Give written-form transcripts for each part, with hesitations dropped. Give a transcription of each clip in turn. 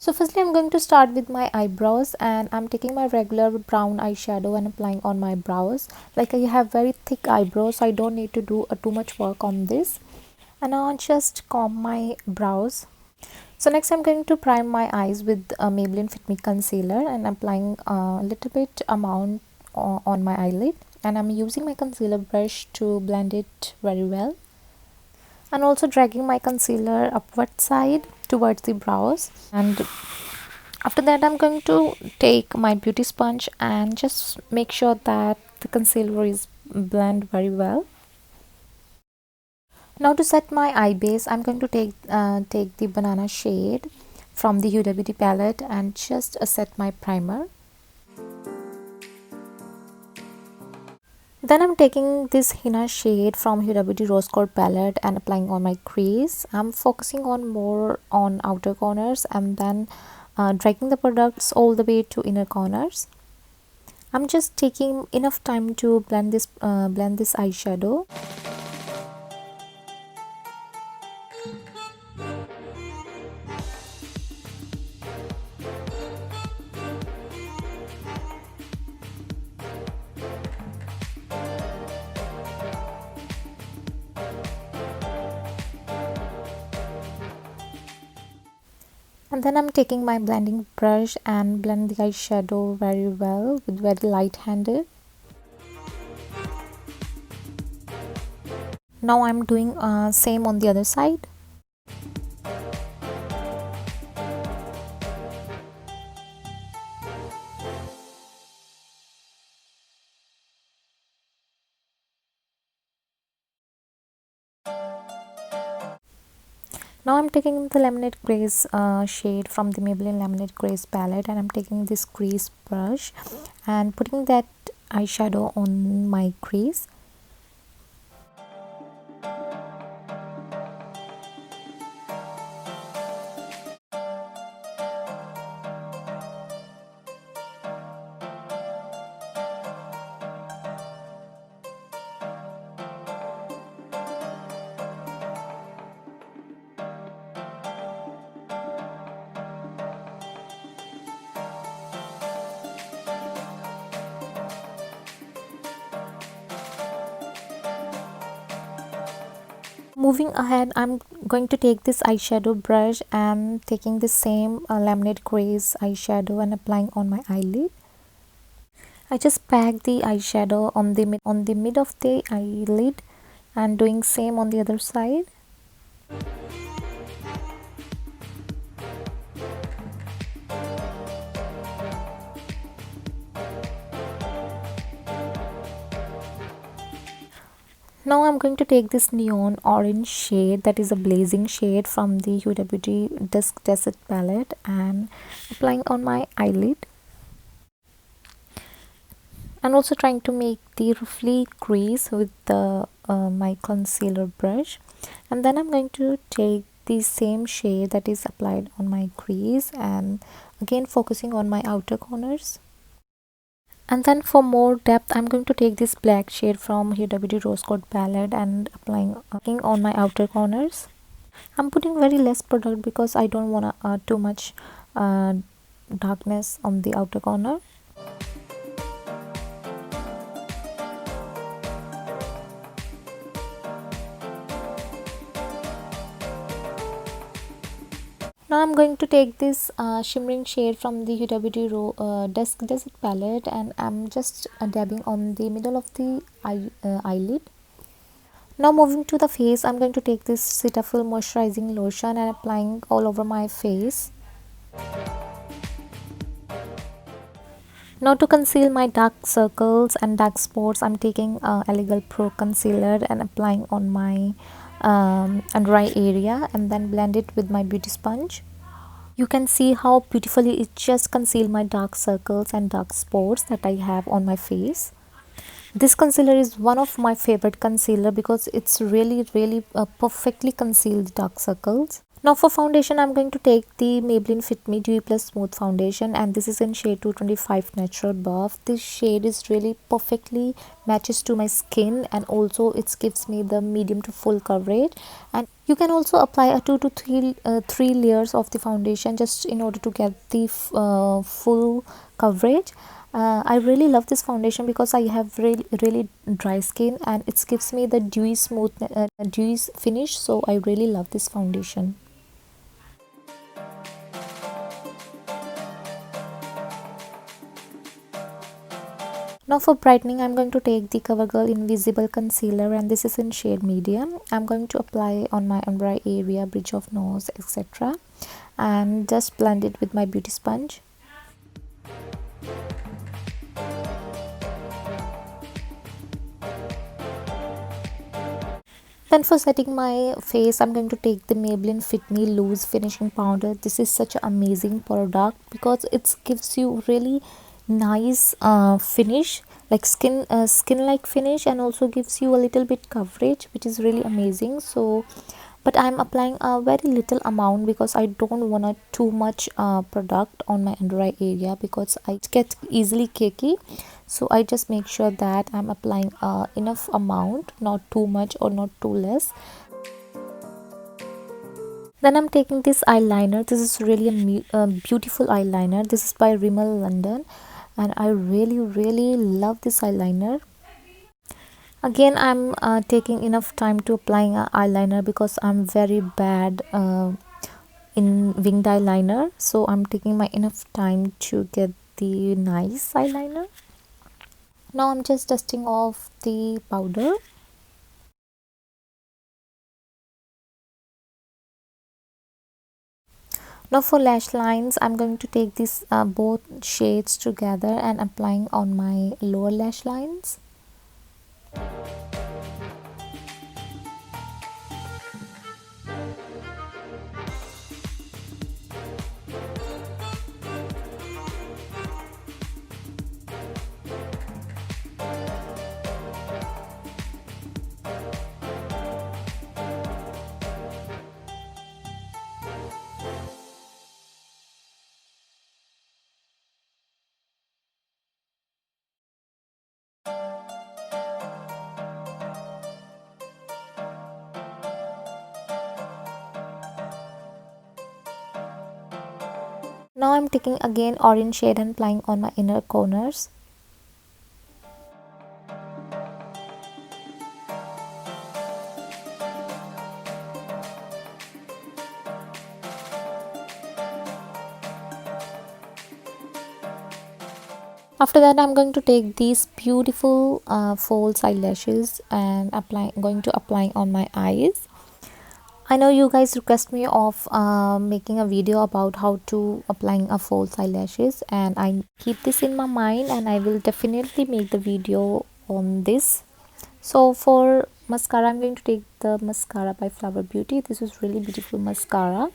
So firstly I'm going to start with my eyebrows, and I'm taking my regular brown eyeshadow and applying on my brows. Like, I have very thick eyebrows, so I don't need to do too much work on this. And now I'll just comb my brows. So next I'm going to prime my eyes with Maybelline Fit Me concealer, and applying a little bit amount on my eyelid, and I'm using my concealer brush to blend it very well, and also dragging my concealer upward side towards the brows. And after that I'm going to take my beauty sponge and just make sure that the concealer is blend very well. Now to set my eye base, I'm going to take the banana shade from the Huda Beauty palette and just set my primer. Then I'm taking this henna shade from Huda Beauty Rose Gold palette and applying on my crease. I'm focusing on more on outer corners, and then dragging the products all the way to inner corners. I'm just taking enough time to blend this eyeshadow. And then I'm taking my blending brush and blend the eyeshadow very well with very light handed. Now I'm doing same on the other side. Now I'm taking the Lemonade Craze shade from the Maybelline Lemonade Craze palette, and I'm taking this crease brush and putting that eyeshadow on my crease. Moving ahead, I'm going to take this eyeshadow brush and taking the same Lemonade Craze eyeshadow and applying on my eyelid. I just pack the eyeshadow on the mid of the eyelid and doing same on the other side. Now I'm going to take this neon orange shade, that is a blazing shade from the Huda Beauty Dusk Desert palette, and applying on my eyelid. And also trying to make the roughly crease with the my concealer brush. And then I'm going to take the same shade that is applied on my crease and again focusing on my outer corners. And then for more depth, I'm going to take this black shade from Huda Beauty Rose Gold palette and applying on my outer corners. I'm putting very less product because I don't want too much darkness on the outer corner. Now I'm going to take this shimmering shade from the Huda Beauty Dusk Desert palette, and I'm just dabbing on the middle of the eyelid. Now moving to the face, I'm going to take this Cetaphil moisturizing lotion and applying all over my face. Now to conceal my dark circles and dark spots, I'm taking Elegant Pro concealer and applying on my under eye area, and then blend it with my beauty sponge. You can see how beautifully it just concealed my dark circles and dark spots that I have on my face. This concealer is one of my favorite concealer because it's really perfectly concealed dark circles. Now for foundation, I'm going to take the Maybelline Fit Me Dewy+Smooth foundation, and this is in shade 225 Natural Buff. This shade is really perfectly matches to my skin, and also it gives me the medium to full coverage. And you can also apply a 2 to 3 layers of the foundation just in order to get the full coverage. I really love this foundation because I have really dry skin, and it gives me the dewy smooth dewy finish, so I really love this foundation. Now for brightening, I'm going to take the Covergirl Invisible concealer, and this is in shade medium. I'm going to apply on my under eye area, bridge of nose, etc., and just blend it with my beauty sponge. Then for setting my face, I'm going to take the Maybelline Fit Me Loose Finishing Powder. This is such an amazing product because it gives you really nice finish, like skin like finish, and also gives you a little bit coverage, which is really amazing. So but I'm applying a very little amount because I don't want a too much product on my under eye area because I get easily cakey. So I just make sure that I'm applying enough amount, not too much or not too less. Then I'm taking this eyeliner. This is really a beautiful eyeliner. This is by Rimmel London, and I really love this eyeliner. Again, I'm taking enough time to applying eyeliner because I'm very bad in winged eyeliner, so I'm taking my enough time to get the nice eyeliner. Now I'm just dusting off the powder. Now for lash lines, I'm going to take these both shades together and applying on my lower lash lines. Now I'm taking again orange shade and applying on my inner corners. After that, I'm going to take these beautiful false eyelashes and going to apply on my eyes. I know you guys request me of making a video about how to applying a false eyelashes, and I keep this in my mind, and I will definitely make the video on this. So for mascara, I'm going to take the mascara by Flower Beauty. This is really beautiful mascara.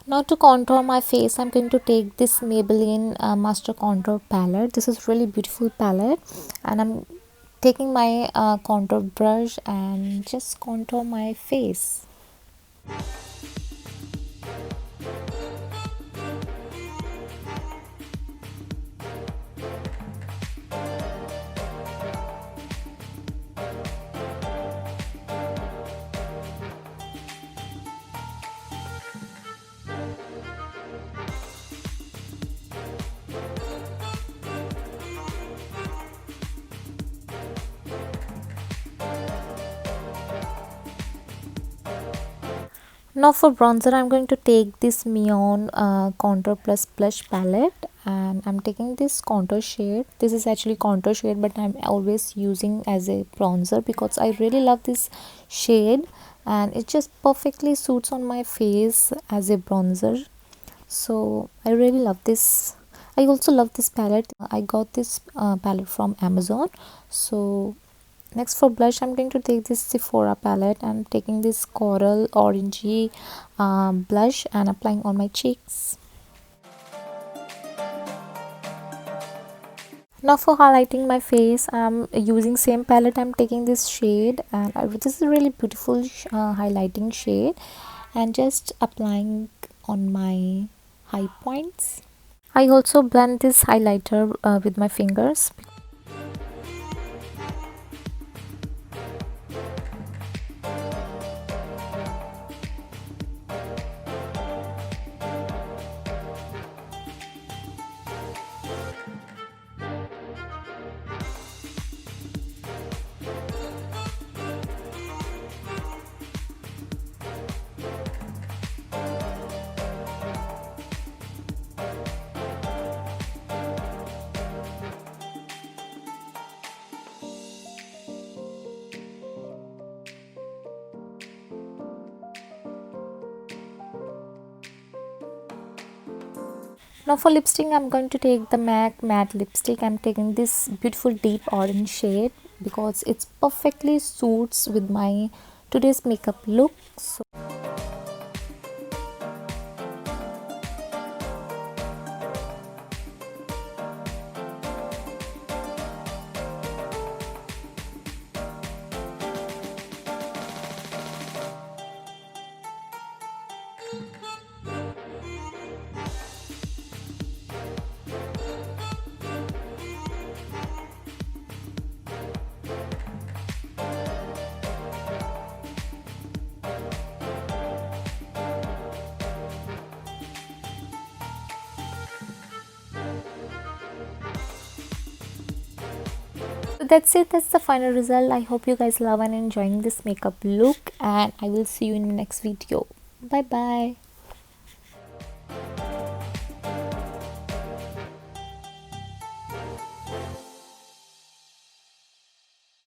Now to contour my face, I'm going to take this Maybelline Master Contour palette. This is really beautiful palette, and I'm taking my contour brush and just contour my face. Now for bronzer, I'm going to take this Neon Contour Plus Blush palette, and I'm taking this contour shade. This is actually contour shade, but I'm always using as a bronzer because I really love this shade and it just perfectly suits on my face as a bronzer. So I really love this. I also love this palette. I got this palette from Amazon. So next for blush, I'm going to take this Sephora palette and taking this coral orangey blush and applying on my cheeks. Now for highlighting my face, I'm using same palette. I'm taking this shade, and this is a really beautiful highlighting shade, and just applying on my high points. I also blend this highlighter with my fingers. Now for lipstick, I'm going to take the MAC matte lipstick. I'm taking this beautiful deep orange shade because it's perfectly suits with my today's makeup look. So that's it. That's the final result. I hope you guys love and enjoying this makeup look, and I will see you in the next video. Bye bye.